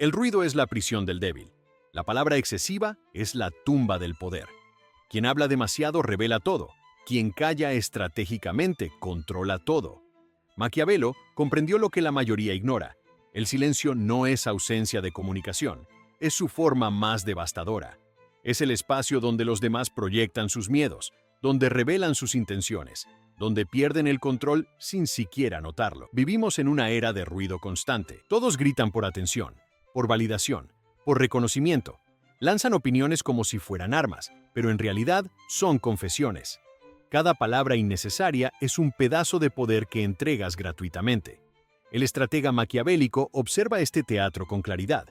El ruido es la prisión del débil. La palabra excesiva es la tumba del poder. Quien habla demasiado revela todo. Quien calla estratégicamente controla todo. Maquiavelo comprendió lo que la mayoría ignora. El silencio no es ausencia de comunicación, es su forma más devastadora. Es el espacio donde los demás proyectan sus miedos, donde revelan sus intenciones, donde pierden el control sin siquiera notarlo. Vivimos en una era de ruido constante. Todos gritan por atención, por validación, por reconocimiento. Lanzan opiniones como si fueran armas, pero en realidad son confesiones. Cada palabra innecesaria es un pedazo de poder que entregas gratuitamente. El estratega maquiavélico observa este teatro con claridad.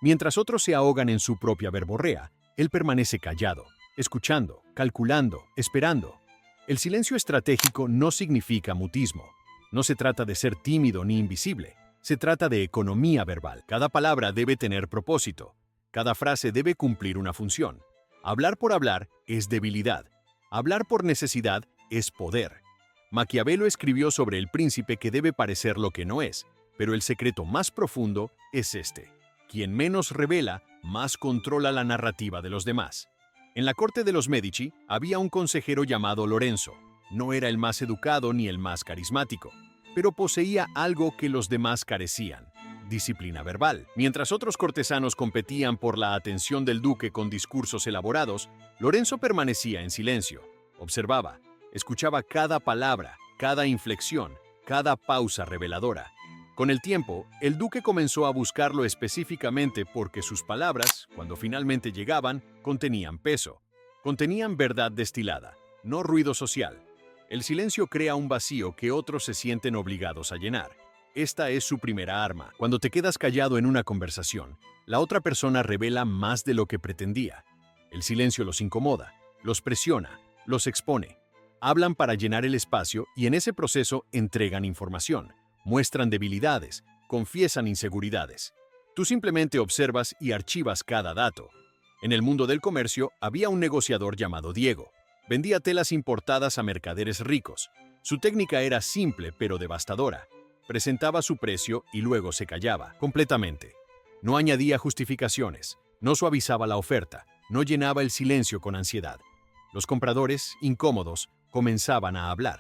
Mientras otros se ahogan en su propia verborrea, él permanece callado, escuchando, calculando, esperando. El silencio estratégico no significa mutismo. No se trata de ser tímido ni invisible. Se trata de economía verbal. Cada palabra debe tener propósito. Cada frase debe cumplir una función. Hablar por hablar es debilidad. Hablar por necesidad es poder. Maquiavelo escribió sobre el príncipe que debe parecer lo que no es, pero el secreto más profundo es este. Quien menos revela, más controla la narrativa de los demás. En la corte de los Medici había un consejero llamado Lorenzo. No era el más educado ni el más carismático, pero poseía algo que los demás carecían: disciplina verbal. Mientras otros cortesanos competían por la atención del duque con discursos elaborados, Lorenzo permanecía en silencio. Observaba, escuchaba cada palabra, cada inflexión, cada pausa reveladora. Con el tiempo, el duque comenzó a buscarlo específicamente porque sus palabras, cuando finalmente llegaban, contenían peso. Contenían verdad destilada, no ruido social. El silencio crea un vacío que otros se sienten obligados a llenar. Esta es su primera arma. Cuando te quedas callado en una conversación, la otra persona revela más de lo que pretendía. El silencio los incomoda, los presiona, los expone. Hablan para llenar el espacio y en ese proceso entregan información. Muestran debilidades, confiesan inseguridades. Tú simplemente observas y archivas cada dato. En el mundo del comercio había un negociador llamado Diego. Vendía telas importadas a mercaderes ricos. Su técnica era simple pero devastadora. Presentaba su precio y luego se callaba completamente. No añadía justificaciones, no suavizaba la oferta, no llenaba el silencio con ansiedad. Los compradores, incómodos, comenzaban a hablar.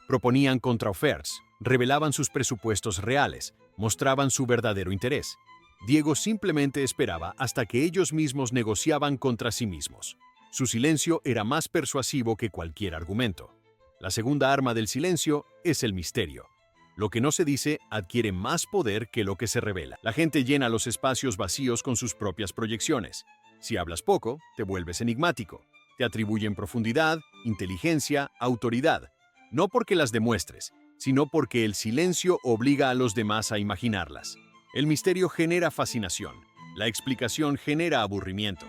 Proponían contraofertas, revelaban sus presupuestos reales, mostraban su verdadero interés. Diego simplemente esperaba hasta que ellos mismos negociaban contra sí mismos. Su silencio era más persuasivo que cualquier argumento. La segunda arma del silencio es el misterio. Lo que no se dice adquiere más poder que lo que se revela. La gente llena los espacios vacíos con sus propias proyecciones. Si hablas poco, te vuelves enigmático. Te atribuyen profundidad, inteligencia, autoridad. No porque las demuestres, sino porque el silencio obliga a los demás a imaginarlas. El misterio genera fascinación. La explicación genera aburrimiento.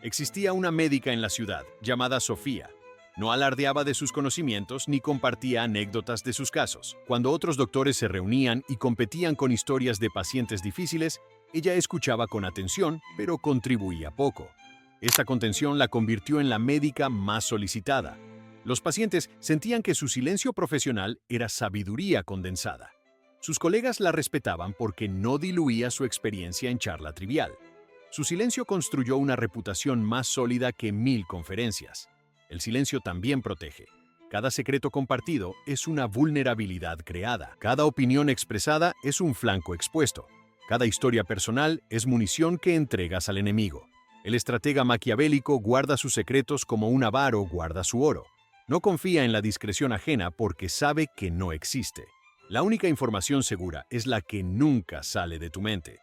Existía una médica en la ciudad, llamada Sofía. No alardeaba de sus conocimientos ni compartía anécdotas de sus casos. Cuando otros doctores se reunían y competían con historias de pacientes difíciles, ella escuchaba con atención, pero contribuía poco. Esta contención la convirtió en la médica más solicitada. Los pacientes sentían que su silencio profesional era sabiduría condensada. Sus colegas la respetaban porque no diluía su experiencia en charla trivial. Su silencio construyó una reputación más sólida que 1000 conferencias. El silencio también protege. Cada secreto compartido es una vulnerabilidad creada. Cada opinión expresada es un flanco expuesto. Cada historia personal es munición que entregas al enemigo. El estratega maquiavélico guarda sus secretos como un avaro guarda su oro. No confía en la discreción ajena porque sabe que no existe. La única información segura es la que nunca sale de tu mente.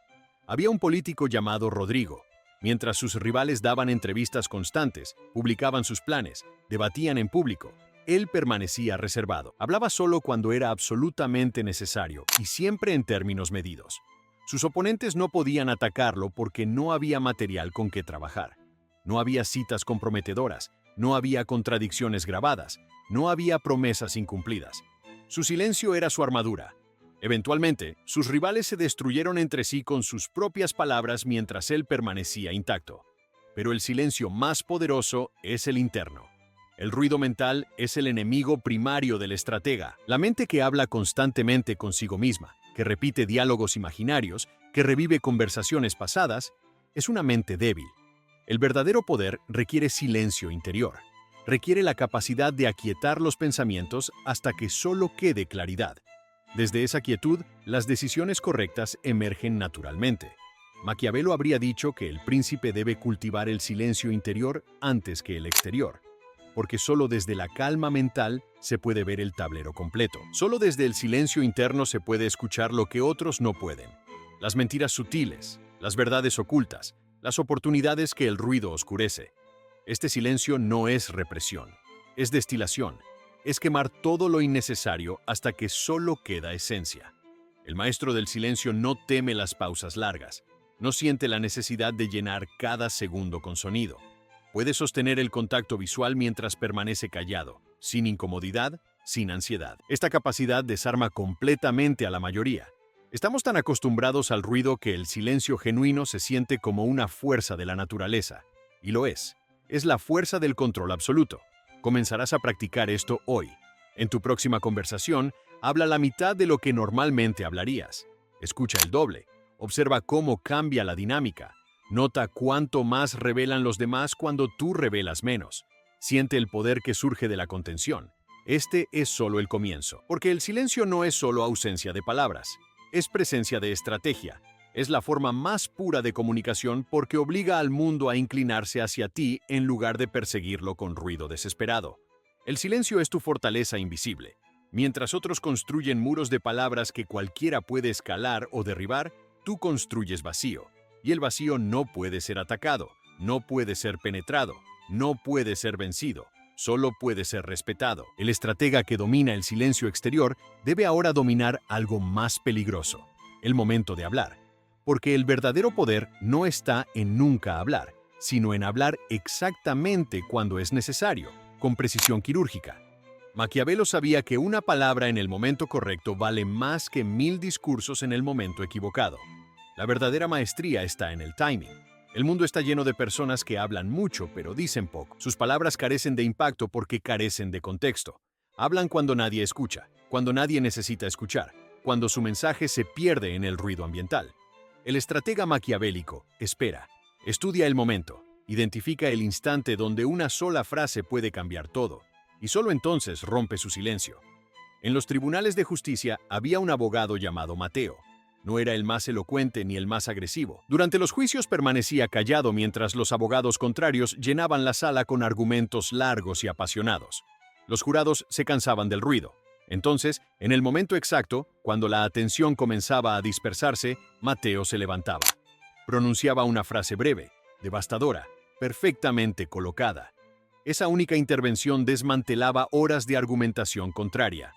Había un político llamado Rodrigo. Mientras sus rivales daban entrevistas constantes, publicaban sus planes, debatían en público, él permanecía reservado. Hablaba solo cuando era absolutamente necesario y siempre en términos medidos. Sus oponentes no podían atacarlo porque no había material con que trabajar. No había citas comprometedoras, no había contradicciones grabadas, no había promesas incumplidas. Su silencio era su armadura. Eventualmente, sus rivales se destruyeron entre sí con sus propias palabras mientras él permanecía intacto. Pero el silencio más poderoso es el interno. El ruido mental es el enemigo primario del estratega. La mente que habla constantemente consigo misma, que repite diálogos imaginarios, que revive conversaciones pasadas, es una mente débil. El verdadero poder requiere silencio interior. Requiere la capacidad de aquietar los pensamientos hasta que solo quede claridad. Desde esa quietud, las decisiones correctas emergen naturalmente. Maquiavelo habría dicho que el príncipe debe cultivar el silencio interior antes que el exterior, porque solo desde la calma mental se puede ver el tablero completo. Solo desde el silencio interno se puede escuchar lo que otros no pueden. Las mentiras sutiles, las verdades ocultas, las oportunidades que el ruido oscurece. Este silencio no es represión, es destilación, es quemar todo lo innecesario hasta que solo queda esencia. El maestro del silencio no teme las pausas largas, no siente la necesidad de llenar cada segundo con sonido. Puede sostener el contacto visual mientras permanece callado, sin incomodidad, sin ansiedad. Esta capacidad desarma completamente a la mayoría. Estamos tan acostumbrados al ruido que el silencio genuino se siente como una fuerza de la naturaleza. Y lo es. Es la fuerza del control absoluto. Comenzarás a practicar esto hoy. En tu próxima conversación, habla la mitad de lo que normalmente hablarías. Escucha el doble. Observa cómo cambia la dinámica. Nota cuánto más revelan los demás cuando tú revelas menos. Siente el poder que surge de la contención. Este es solo el comienzo, porque el silencio no es solo ausencia de palabras. Es presencia de estrategia. Es la forma más pura de comunicación porque obliga al mundo a inclinarse hacia ti en lugar de perseguirlo con ruido desesperado. El silencio es tu fortaleza invisible. Mientras otros construyen muros de palabras que cualquiera puede escalar o derribar, tú construyes vacío. Y el vacío no puede ser atacado, no puede ser penetrado, no puede ser vencido. Solo puede ser respetado. El estratega que domina el silencio exterior debe ahora dominar algo más peligroso, el momento de hablar. Porque el verdadero poder no está en nunca hablar, sino en hablar exactamente cuando es necesario, con precisión quirúrgica. Maquiavelo sabía que una palabra en el momento correcto vale más que 1000 discursos en el momento equivocado. La verdadera maestría está en el timing. El mundo está lleno de personas que hablan mucho pero dicen poco. Sus palabras carecen de impacto porque carecen de contexto. Hablan cuando nadie escucha, cuando nadie necesita escuchar, cuando su mensaje se pierde en el ruido ambiental. El estratega maquiavélico espera, estudia el momento, identifica el instante donde una sola frase puede cambiar todo, y solo entonces rompe su silencio. En los tribunales de justicia había un abogado llamado Mateo. No era el más elocuente ni el más agresivo. Durante los juicios permanecía callado mientras los abogados contrarios llenaban la sala con argumentos largos y apasionados. Los jurados se cansaban del ruido. Entonces, en el momento exacto, cuando la atención comenzaba a dispersarse, Mateo se levantaba. Pronunciaba una frase breve, devastadora, perfectamente colocada. Esa única intervención desmantelaba horas de argumentación contraria.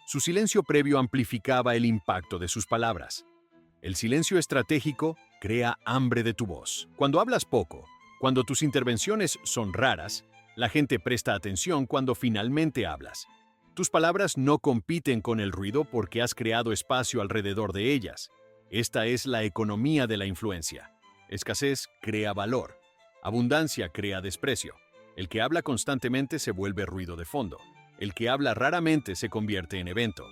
Su silencio previo amplificaba el impacto de sus palabras. El silencio estratégico crea hambre de tu voz. Cuando hablas poco, cuando tus intervenciones son raras, la gente presta atención cuando finalmente hablas. Tus palabras no compiten con el ruido porque has creado espacio alrededor de ellas. Esta es la economía de la influencia. Escasez crea valor. Abundancia crea desprecio. El que habla constantemente se vuelve ruido de fondo. El que habla raramente se convierte en evento.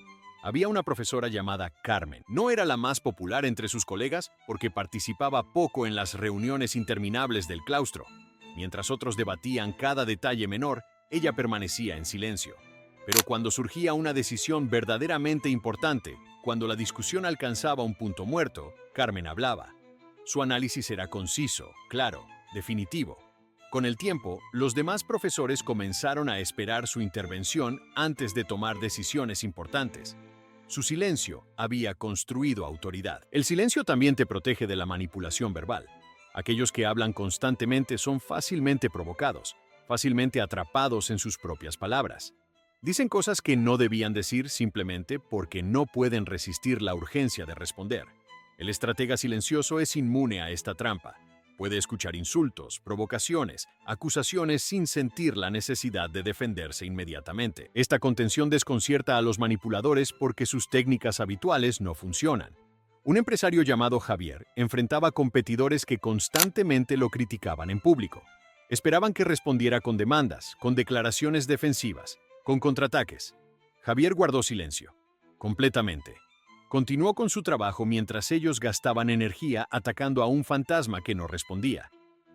Había una profesora llamada Carmen. No era la más popular entre sus colegas porque participaba poco en las reuniones interminables del claustro. Mientras otros debatían cada detalle menor, ella permanecía en silencio. Pero cuando surgía una decisión verdaderamente importante, cuando la discusión alcanzaba un punto muerto, Carmen hablaba. Su análisis era conciso, claro, definitivo. Con el tiempo, los demás profesores comenzaron a esperar su intervención antes de tomar decisiones importantes. Su silencio había construido autoridad. El silencio también te protege de la manipulación verbal. Aquellos que hablan constantemente son fácilmente provocados, fácilmente atrapados en sus propias palabras. Dicen cosas que no debían decir simplemente porque no pueden resistir la urgencia de responder. El estratega silencioso es inmune a esta trampa. Puede escuchar insultos, provocaciones, acusaciones sin sentir la necesidad de defenderse inmediatamente. Esta contención desconcierta a los manipuladores porque sus técnicas habituales no funcionan. Un empresario llamado Javier enfrentaba competidores que constantemente lo criticaban en público. Esperaban que respondiera con demandas, con declaraciones defensivas, con contraataques. Javier guardó silencio, completamente. Continuó con su trabajo mientras ellos gastaban energía atacando a un fantasma que no respondía.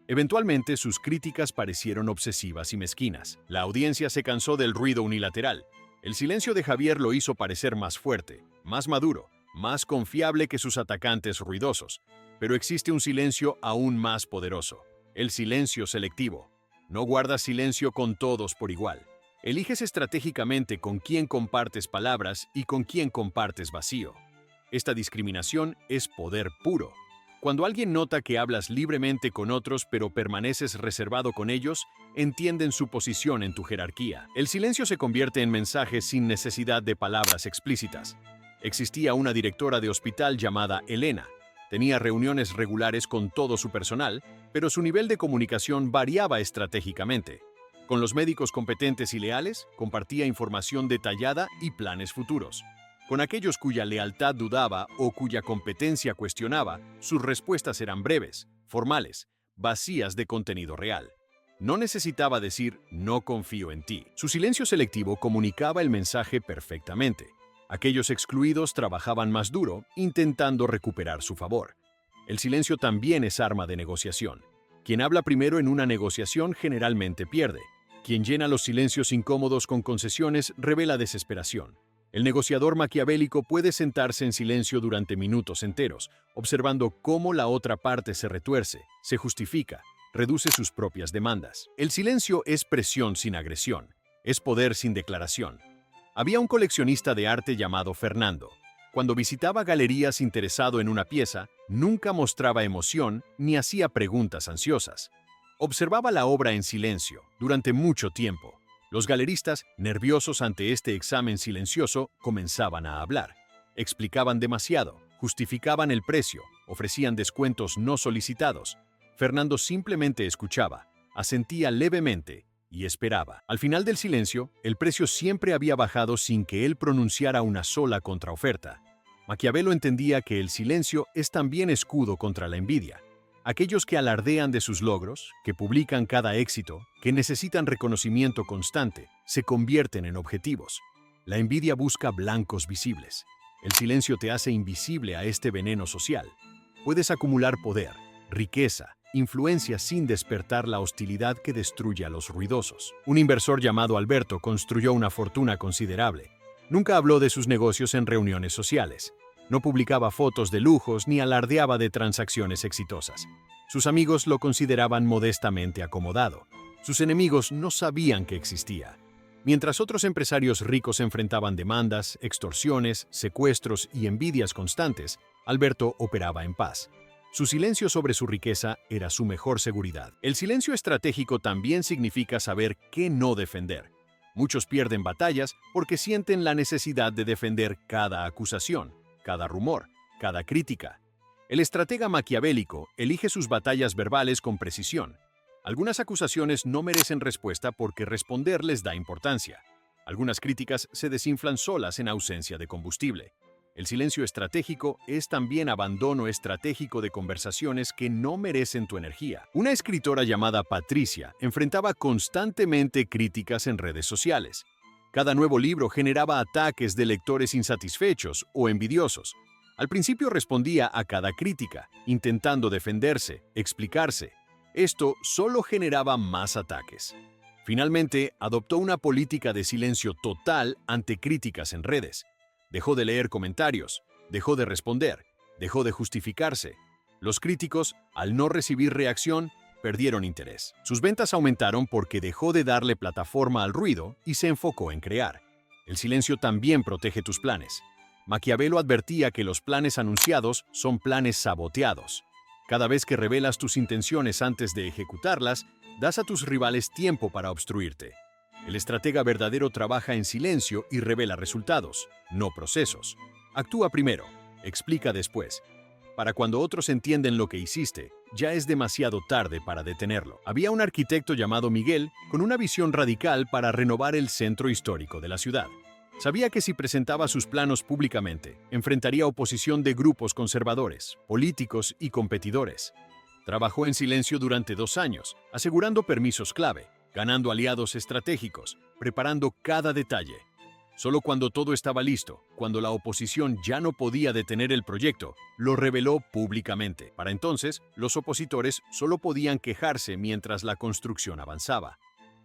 Eventualmente, sus críticas parecieron obsesivas y mezquinas. La audiencia se cansó del ruido unilateral. El silencio de Javier lo hizo parecer más fuerte, más maduro, más confiable que sus atacantes ruidosos. Pero existe un silencio aún más poderoso: el silencio selectivo. No guardas silencio con todos por igual. Eliges estratégicamente con quién compartes palabras y con quién compartes vacío. Esta discriminación es poder puro. Cuando alguien nota que hablas libremente con otros pero permaneces reservado con ellos, entienden su posición en tu jerarquía. El silencio se convierte en mensajes sin necesidad de palabras explícitas. Existía una directora de hospital llamada Elena. Tenía reuniones regulares con todo su personal, pero su nivel de comunicación variaba estratégicamente. Con los médicos competentes y leales, compartía información detallada y planes futuros. Con aquellos cuya lealtad dudaba o cuya competencia cuestionaba, sus respuestas eran breves, formales, vacías de contenido real. No necesitaba decir «no confío en ti». Su silencio selectivo comunicaba el mensaje perfectamente. Aquellos excluidos trabajaban más duro, intentando recuperar su favor. El silencio también es arma de negociación. Quien habla primero en una negociación generalmente pierde. Quien llena los silencios incómodos con concesiones revela desesperación. El negociador maquiavélico puede sentarse en silencio durante minutos enteros, observando cómo la otra parte se retuerce, se justifica, reduce sus propias demandas. El silencio es presión sin agresión, es poder sin declaración. Había un coleccionista de arte llamado Fernando. Cuando visitaba galerías interesado en una pieza, nunca mostraba emoción ni hacía preguntas ansiosas. Observaba la obra en silencio, durante mucho tiempo. Los galeristas, nerviosos ante este examen silencioso, comenzaban a hablar. Explicaban demasiado, justificaban el precio, ofrecían descuentos no solicitados. Fernando simplemente escuchaba, asentía levemente y esperaba. Al final del silencio, el precio siempre había bajado sin que él pronunciara una sola contraoferta. Maquiavelo entendía que el silencio es también escudo contra la envidia. Aquellos que alardean de sus logros, que publican cada éxito, que necesitan reconocimiento constante, se convierten en objetivos. La envidia busca blancos visibles. El silencio te hace invisible a este veneno social. Puedes acumular poder, riqueza, influencia sin despertar la hostilidad que destruye a los ruidosos. Un inversor llamado Alberto construyó una fortuna considerable. Nunca habló de sus negocios en reuniones sociales. No publicaba fotos de lujos ni alardeaba de transacciones exitosas. Sus amigos lo consideraban modestamente acomodado. Sus enemigos no sabían que existía. Mientras otros empresarios ricos enfrentaban demandas, extorsiones, secuestros y envidias constantes, Alberto operaba en paz. Su silencio sobre su riqueza era su mejor seguridad. El silencio estratégico también significa saber qué no defender. Muchos pierden batallas porque sienten la necesidad de defender cada acusación, cada rumor, cada crítica. El estratega maquiavélico elige sus batallas verbales con precisión. Algunas acusaciones no merecen respuesta porque responder les da importancia. Algunas críticas se desinflan solas en ausencia de combustible. El silencio estratégico es también abandono estratégico de conversaciones que no merecen tu energía. Una escritora llamada Patricia enfrentaba constantemente críticas en redes sociales. Cada nuevo libro generaba ataques de lectores insatisfechos o envidiosos. Al principio respondía a cada crítica, intentando defenderse, explicarse. Esto solo generaba más ataques. Finalmente, adoptó una política de silencio total ante críticas en redes. Dejó de leer comentarios, dejó de responder, dejó de justificarse. Los críticos, al no recibir reacción, perdieron interés. Sus ventas aumentaron porque dejó de darle plataforma al ruido y se enfocó en crear. El silencio también protege tus planes. Maquiavelo advertía que los planes anunciados son planes saboteados. Cada vez que revelas tus intenciones antes de ejecutarlas, das a tus rivales tiempo para obstruirte. El estratega verdadero trabaja en silencio y revela resultados, no procesos. Actúa primero, explica después. Para cuando otros entienden lo que hiciste, ya es demasiado tarde para detenerlo. Había un arquitecto llamado Miguel con una visión radical para renovar el centro histórico de la ciudad. Sabía que si presentaba sus planos públicamente, enfrentaría oposición de grupos conservadores, políticos y competidores. Trabajó en silencio durante 2 años, asegurando permisos clave, ganando aliados estratégicos, preparando cada detalle. Solo cuando todo estaba listo, cuando la oposición ya no podía detener el proyecto, lo reveló públicamente. Para entonces, los opositores solo podían quejarse mientras la construcción avanzaba.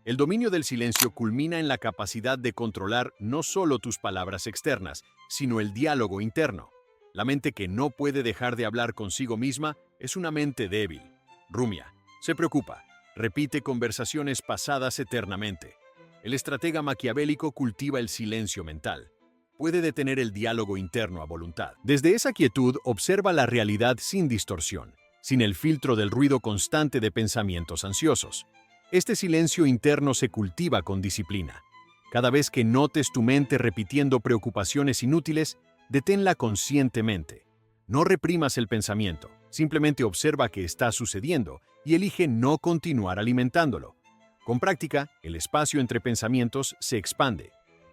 El dominio del silencio culmina en la capacidad de controlar no solo tus palabras externas, sino el diálogo interno. La mente que no puede dejar de hablar consigo misma es una mente débil. Rumia se preocupa, repite conversaciones pasadas eternamente. El estratega maquiavélico cultiva el silencio mental. Puede detener el diálogo interno a voluntad. Desde esa quietud observa la realidad sin distorsión, sin el filtro del ruido constante de pensamientos ansiosos. Este silencio interno se cultiva con disciplina. Cada vez que notes tu mente repitiendo preocupaciones inútiles, deténla conscientemente. No reprimas el pensamiento, simplemente observa qué está sucediendo y elige no continuar alimentándolo. Con práctica, el espacio entre pensamientos se expande.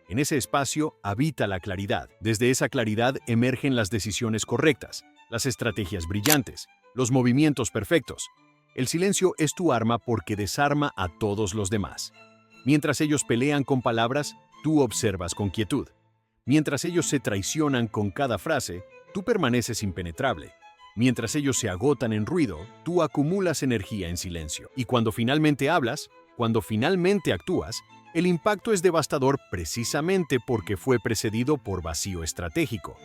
En ese espacio habita la claridad. Desde esa claridad emergen las decisiones correctas, las estrategias brillantes, los movimientos perfectos. El silencio es tu arma porque desarma a todos los demás. Mientras ellos pelean con palabras, tú observas con quietud. Mientras ellos se traicionan con cada frase, tú permaneces impenetrable. Mientras ellos se agotan en ruido, tú acumulas energía en silencio. Y cuando finalmente hablas, cuando finalmente actúas, el impacto es devastador precisamente porque fue precedido por vacío estratégico.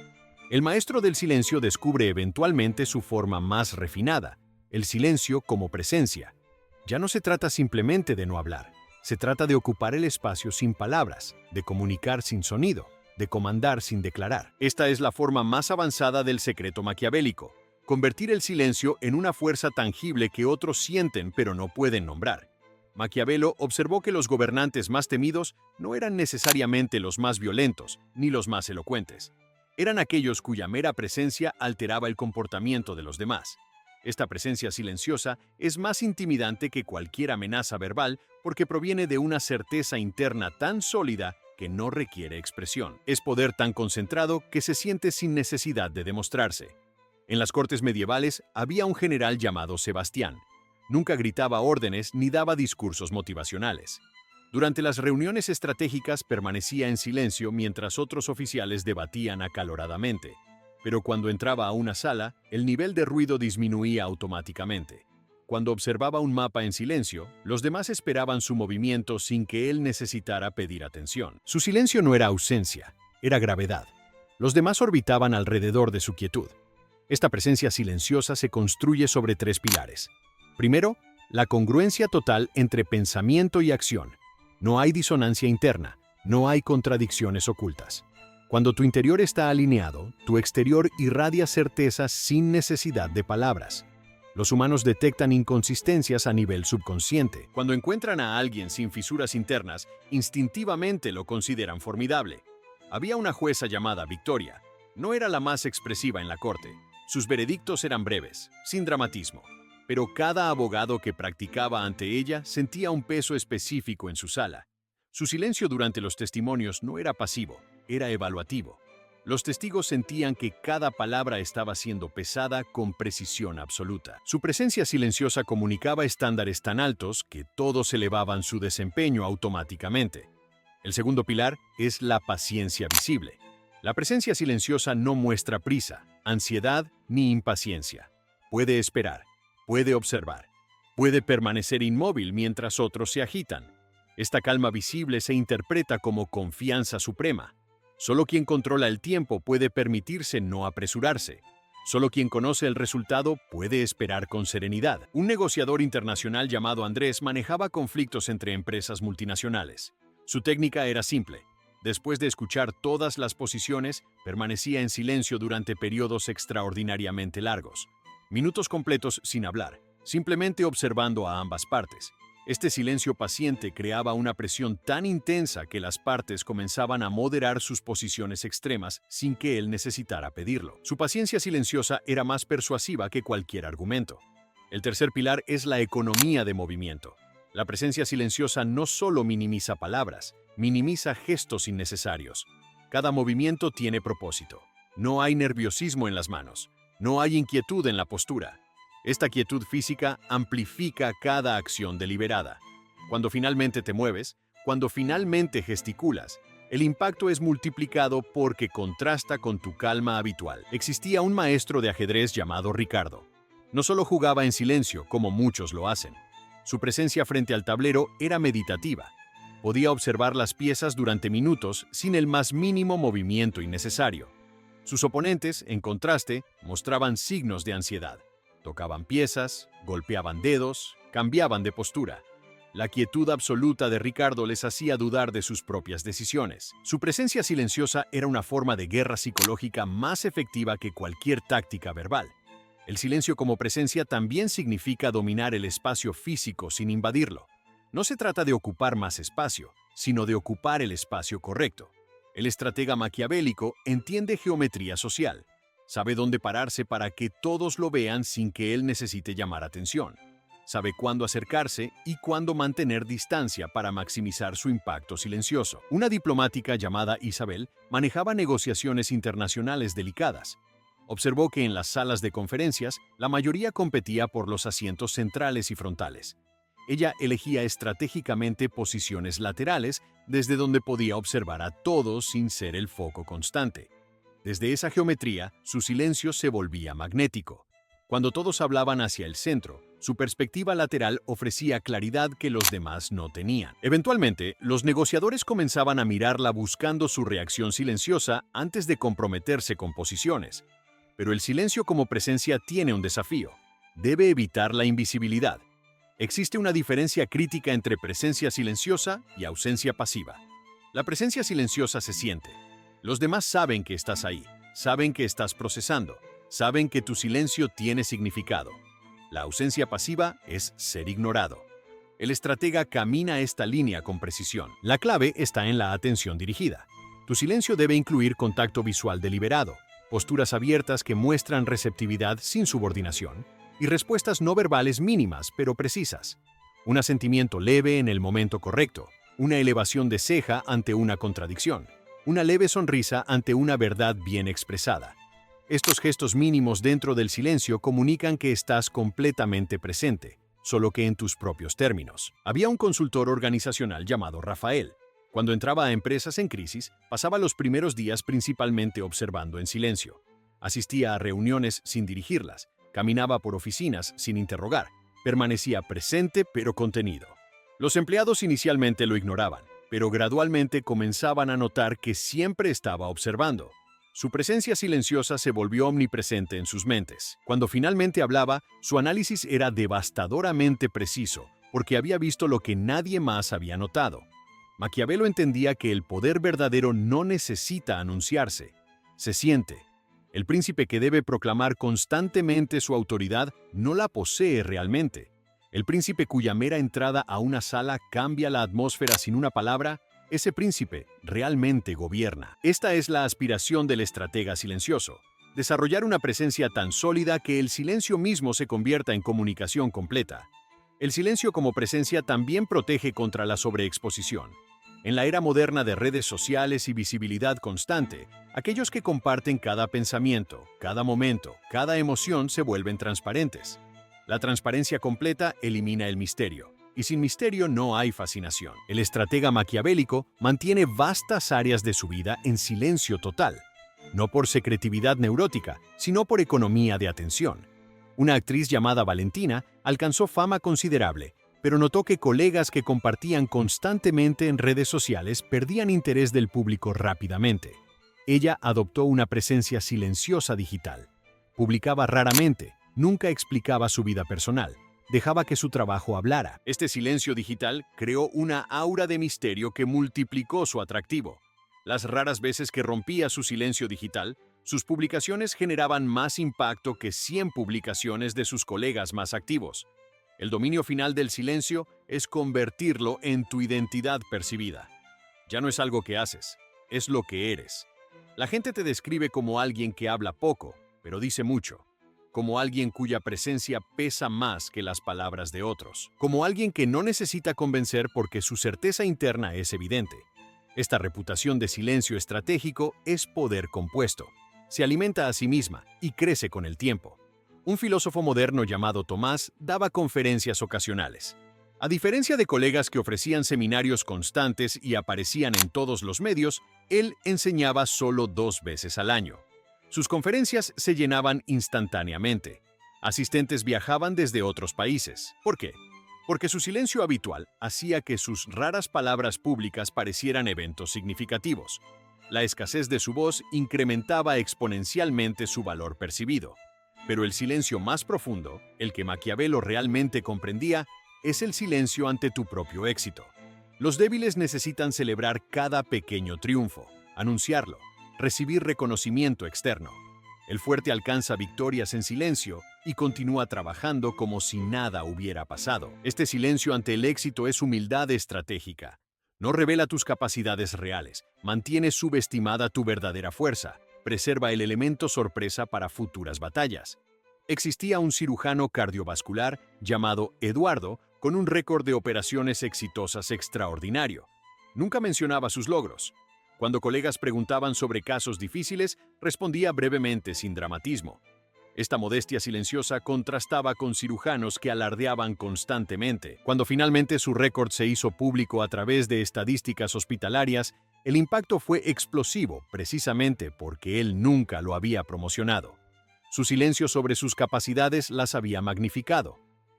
El maestro del silencio descubre eventualmente su forma más refinada, el silencio como presencia. Ya no se trata simplemente de no hablar, se trata de ocupar el espacio sin palabras, de comunicar sin sonido, de comandar sin declarar. Esta es la forma más avanzada del secreto maquiavélico, convertir el silencio en una fuerza tangible que otros sienten pero no pueden nombrar. Maquiavelo observó que los gobernantes más temidos no eran necesariamente los más violentos ni los más elocuentes. Eran aquellos cuya mera presencia alteraba el comportamiento de los demás. Esta presencia silenciosa es más intimidante que cualquier amenaza verbal porque proviene de una certeza interna tan sólida que no requiere expresión. Es poder tan concentrado que se siente sin necesidad de demostrarse. En las cortes medievales había un general llamado Sebastián. Nunca gritaba órdenes ni daba discursos motivacionales. Durante las reuniones estratégicas permanecía en silencio mientras otros oficiales debatían acaloradamente. Pero cuando entraba a una sala, el nivel de ruido disminuía automáticamente. Cuando observaba un mapa en silencio, los demás esperaban su movimiento sin que él necesitara pedir atención. Su silencio no era ausencia, era gravedad. Los demás orbitaban alrededor de su quietud. Esta presencia silenciosa se construye sobre tres pilares. Primero, la congruencia total entre pensamiento y acción. No hay disonancia interna, no hay contradicciones ocultas. Cuando tu interior está alineado, tu exterior irradia certezas sin necesidad de palabras. Los humanos detectan inconsistencias a nivel subconsciente. Cuando encuentran a alguien sin fisuras internas, instintivamente lo consideran formidable. Había una jueza llamada Victoria. No era la más expresiva en la corte. Sus veredictos eran breves, sin dramatismo. Pero cada abogado que practicaba ante ella sentía un peso específico en su sala. Su silencio durante los testimonios no era pasivo, era evaluativo. Los testigos sentían que cada palabra estaba siendo pesada con precisión absoluta. Su presencia silenciosa comunicaba estándares tan altos que todos elevaban su desempeño automáticamente. El segundo pilar es la paciencia visible. La presencia silenciosa no muestra prisa, ansiedad ni impaciencia. Puede esperar. Puede observar. Puede permanecer inmóvil mientras otros se agitan. Esta calma visible se interpreta como confianza suprema. Solo quien controla el tiempo puede permitirse no apresurarse. Solo quien conoce el resultado puede esperar con serenidad. Un negociador internacional llamado Andrés manejaba conflictos entre empresas multinacionales. Su técnica era simple. Después de escuchar todas las posiciones, permanecía en silencio durante periodos extraordinariamente largos. Minutos completos sin hablar, simplemente observando a ambas partes. Este silencio paciente creaba una presión tan intensa que las partes comenzaban a moderar sus posiciones extremas sin que él necesitara pedirlo. Su paciencia silenciosa era más persuasiva que cualquier argumento. El tercer pilar es la economía de movimiento. La presencia silenciosa no solo minimiza palabras, minimiza gestos innecesarios. Cada movimiento tiene propósito. No hay nerviosismo en las manos. No hay inquietud en la postura. Esta quietud física amplifica cada acción deliberada. Cuando finalmente te mueves, cuando finalmente gesticulas, El impacto es multiplicado porque contrasta con tu calma habitual. Existía un maestro de ajedrez llamado Ricardo. No solo jugaba en silencio, como muchos lo hacen. Su presencia frente al tablero era meditativa. Podía observar las piezas durante minutos sin el más mínimo movimiento innecesario. Sus oponentes, en contraste, mostraban signos de ansiedad. Tocaban piezas, golpeaban dedos, cambiaban de postura. La quietud absoluta de Ricardo les hacía dudar de sus propias decisiones. Su presencia silenciosa era una forma de guerra psicológica más efectiva que cualquier táctica verbal. El silencio como presencia también significa dominar el espacio físico sin invadirlo. No se trata de ocupar más espacio, sino de ocupar el espacio correcto. El estratega maquiavélico entiende geometría social. Sabe dónde pararse para que todos lo vean sin que él necesite llamar atención. Sabe cuándo acercarse y cuándo mantener distancia para maximizar su impacto silencioso. Una diplomática llamada Isabel manejaba negociaciones internacionales delicadas. Observó que en las salas de conferencias la mayoría competía por los asientos centrales y frontales. Ella elegía estratégicamente posiciones laterales desde donde podía observar a todos sin ser el foco constante. Desde esa geometría, su silencio se volvía magnético. Cuando todos hablaban hacia el centro, su perspectiva lateral ofrecía claridad que los demás no tenían. Eventualmente, los negociadores comenzaban a mirarla buscando su reacción silenciosa antes de comprometerse con posiciones. Pero el silencio como presencia tiene un desafío. Debe evitar la invisibilidad. Existe una diferencia crítica entre presencia silenciosa y ausencia pasiva. La presencia silenciosa se siente. Los demás saben que estás ahí, saben que estás procesando, saben que tu silencio tiene significado. La ausencia pasiva es ser ignorado. El estratega camina esta línea con precisión. La clave está en la atención dirigida. Tu silencio debe incluir contacto visual deliberado, posturas abiertas que muestran receptividad sin subordinación, y respuestas no verbales mínimas pero precisas. Un asentimiento leve en el momento correcto, una elevación de ceja ante una contradicción, una leve sonrisa ante una verdad bien expresada. Estos gestos mínimos dentro del silencio comunican que estás completamente presente, solo que en tus propios términos. Había un consultor organizacional llamado Rafael. Cuando entraba a empresas en crisis, pasaba los primeros días principalmente observando en silencio. Asistía a reuniones sin dirigirlas, caminaba por oficinas sin interrogar, permanecía presente pero contenido. Los empleados inicialmente lo ignoraban, pero gradualmente comenzaban a notar que siempre estaba observando. Su presencia silenciosa se volvió omnipresente en sus mentes. Cuando finalmente hablaba, su análisis era devastadoramente preciso, porque había visto lo que nadie más había notado. Maquiavelo entendía que el poder verdadero no necesita anunciarse, se siente. El príncipe que debe proclamar constantemente su autoridad no la posee realmente. El príncipe cuya mera entrada a una sala cambia la atmósfera sin una palabra, ese príncipe realmente gobierna. Esta es la aspiración del estratega silencioso: desarrollar una presencia tan sólida que el silencio mismo se convierta en comunicación completa. El silencio como presencia también protege contra la sobreexposición. En la era moderna de redes sociales y visibilidad constante, aquellos que comparten cada pensamiento, cada momento, cada emoción se vuelven transparentes. La transparencia completa elimina el misterio, y sin misterio no hay fascinación. El estratega maquiavélico mantiene vastas áreas de su vida en silencio total, no por secretividad neurótica, sino por economía de atención. Una actriz llamada Valentina alcanzó fama considerable, pero notó que colegas que compartían constantemente en redes sociales perdían interés del público rápidamente. Ella adoptó una presencia silenciosa digital. Publicaba raramente, nunca explicaba su vida personal, dejaba que su trabajo hablara. Este silencio digital creó una aura de misterio que multiplicó su atractivo. Las raras veces que rompía su silencio digital, sus publicaciones generaban más impacto que 100 publicaciones de sus colegas más activos. El dominio final del silencio es convertirlo en tu identidad percibida. Ya no es algo que haces, es lo que eres. La gente te describe como alguien que habla poco, pero dice mucho. Como alguien cuya presencia pesa más que las palabras de otros. Como alguien que no necesita convencer porque su certeza interna es evidente. Esta reputación de silencio estratégico es poder compuesto. Se alimenta a sí misma y crece con el tiempo. Un filósofo moderno llamado Tomás daba conferencias ocasionales. A diferencia de colegas que ofrecían seminarios constantes y aparecían en todos los medios, él enseñaba solo 2 veces al año. Sus conferencias se llenaban instantáneamente. Asistentes viajaban desde otros países. ¿Por qué? Porque su silencio habitual hacía que sus raras palabras públicas parecieran eventos significativos. La escasez de su voz incrementaba exponencialmente su valor percibido. Pero el silencio más profundo, el que Maquiavelo realmente comprendía, es el silencio ante tu propio éxito. Los débiles necesitan celebrar cada pequeño triunfo, anunciarlo, recibir reconocimiento externo. El fuerte alcanza victorias en silencio y continúa trabajando como si nada hubiera pasado. Este silencio ante el éxito es humildad estratégica. No revela tus capacidades reales, mantiene subestimada tu verdadera fuerza, preserva el elemento sorpresa para futuras batallas. Existía un cirujano cardiovascular llamado Eduardo con un récord de operaciones exitosas extraordinario. Nunca mencionaba sus logros. Cuando colegas preguntaban sobre casos difíciles, respondía brevemente sin dramatismo. Esta modestia silenciosa contrastaba con cirujanos que alardeaban constantemente. Cuando finalmente su récord se hizo público a través de estadísticas hospitalarias, el impacto fue explosivo precisamente porque él nunca lo había promocionado. Su silencio sobre sus capacidades las había magnificado.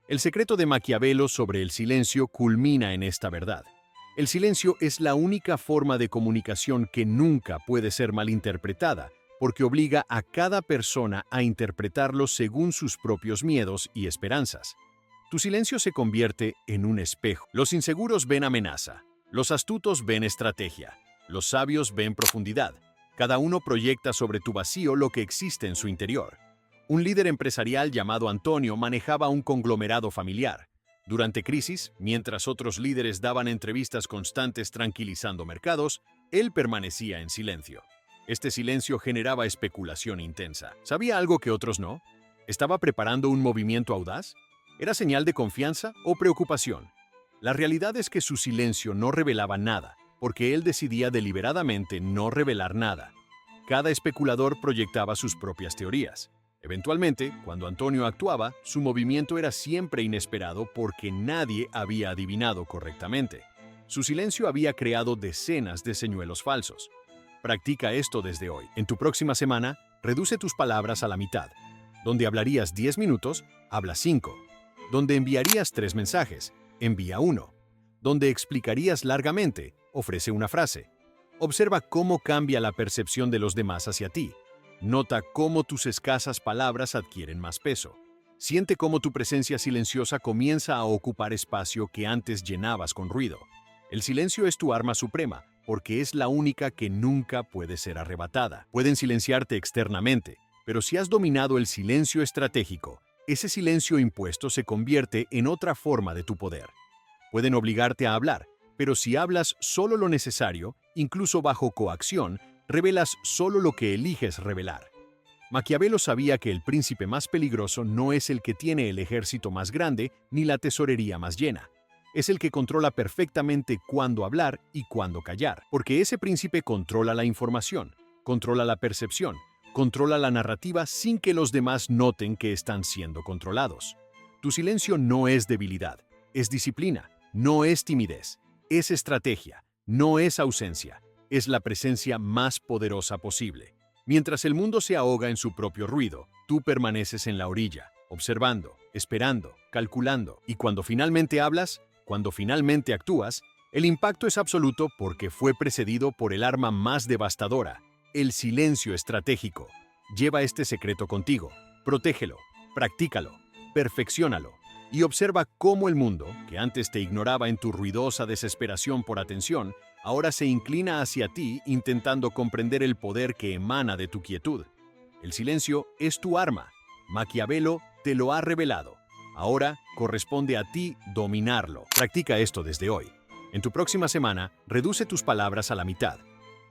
El secreto de Maquiavelo sobre el silencio culmina en esta verdad. El silencio es la única forma de comunicación que nunca puede ser malinterpretada, porque obliga a cada persona a interpretarlo según sus propios miedos y esperanzas. Tu silencio se convierte en un espejo. Los inseguros ven amenaza, los astutos ven estrategia, los sabios ven profundidad. Cada uno proyecta sobre tu vacío lo que existe en su interior. Un líder empresarial llamado Antonio manejaba un conglomerado familiar. Durante crisis, mientras otros líderes daban entrevistas constantes tranquilizando mercados, él permanecía en silencio. Este silencio generaba especulación intensa. ¿Sabía algo que otros no? ¿Estaba preparando un movimiento audaz? ¿Era señal de confianza o preocupación? La realidad es que su silencio no revelaba nada, porque él decidía deliberadamente no revelar nada. Cada especulador proyectaba sus propias teorías. Eventualmente, cuando Antonio actuaba, su movimiento era siempre inesperado porque nadie había adivinado correctamente. Su silencio había creado decenas de señuelos falsos. Practica esto desde hoy. En tu próxima semana, reduce tus palabras a la mitad. Donde hablarías 10 minutos, habla 5. Donde enviarías 3 mensajes, envía 1. Donde explicarías largamente, ofrece una frase. Observa cómo cambia la percepción de los demás hacia ti. Nota cómo tus escasas palabras adquieren más peso. Siente cómo tu presencia silenciosa comienza a ocupar espacio que antes llenabas con ruido. El silencio es tu arma suprema, porque es la única que nunca puede ser arrebatada. Pueden silenciarte externamente, pero si has dominado el silencio estratégico, ese silencio impuesto se convierte en otra forma de tu poder. Pueden obligarte a hablar, pero si hablas solo lo necesario, incluso bajo coacción, revelas solo lo que eliges revelar. Maquiavelo sabía que el príncipe más peligroso no es el que tiene el ejército más grande ni la tesorería más llena. Es el que controla perfectamente cuándo hablar y cuándo callar, porque ese príncipe controla la información, controla la percepción, controla la narrativa sin que los demás noten que están siendo controlados. Tu silencio no es debilidad, es disciplina, no es timidez, es estrategia, no es ausencia. Es la presencia más poderosa posible. Mientras el mundo se ahoga en su propio ruido, tú permaneces en la orilla, observando, esperando, calculando, y cuando finalmente hablas, cuando finalmente actúas, el impacto es absoluto porque fue precedido por el arma más devastadora, el silencio estratégico. Lleva este secreto contigo, protégelo, practícalo, perfecciónalo, y observa cómo el mundo, que antes te ignoraba en tu ruidosa desesperación por atención, ahora se inclina hacia ti intentando comprender el poder que emana de tu quietud. El silencio es tu arma. Maquiavelo te lo ha revelado. Ahora corresponde a ti dominarlo. Practica esto desde hoy. En tu próxima semana, reduce tus palabras a la mitad.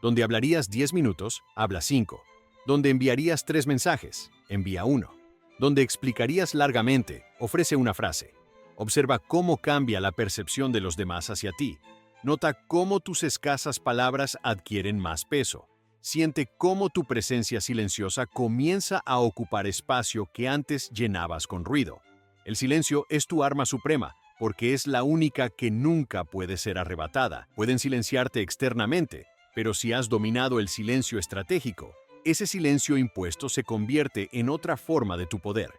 Donde hablarías 10 minutos, habla 5. Donde enviarías 3 mensajes, envía 1. Donde explicarías largamente, ofrece una frase. Observa cómo cambia la percepción de los demás hacia ti. Nota cómo tus escasas palabras adquieren más peso. Siente cómo tu presencia silenciosa comienza a ocupar espacio que antes llenabas con ruido. El silencio es tu arma suprema, porque es la única que nunca puede ser arrebatada. Pueden silenciarte externamente, pero si has dominado el silencio estratégico, ese silencio impuesto se convierte en otra forma de tu poder.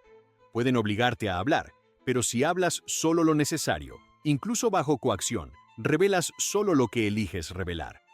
Pueden obligarte a hablar, pero si hablas solo lo necesario, incluso bajo coacción, revelas solo lo que eliges revelar.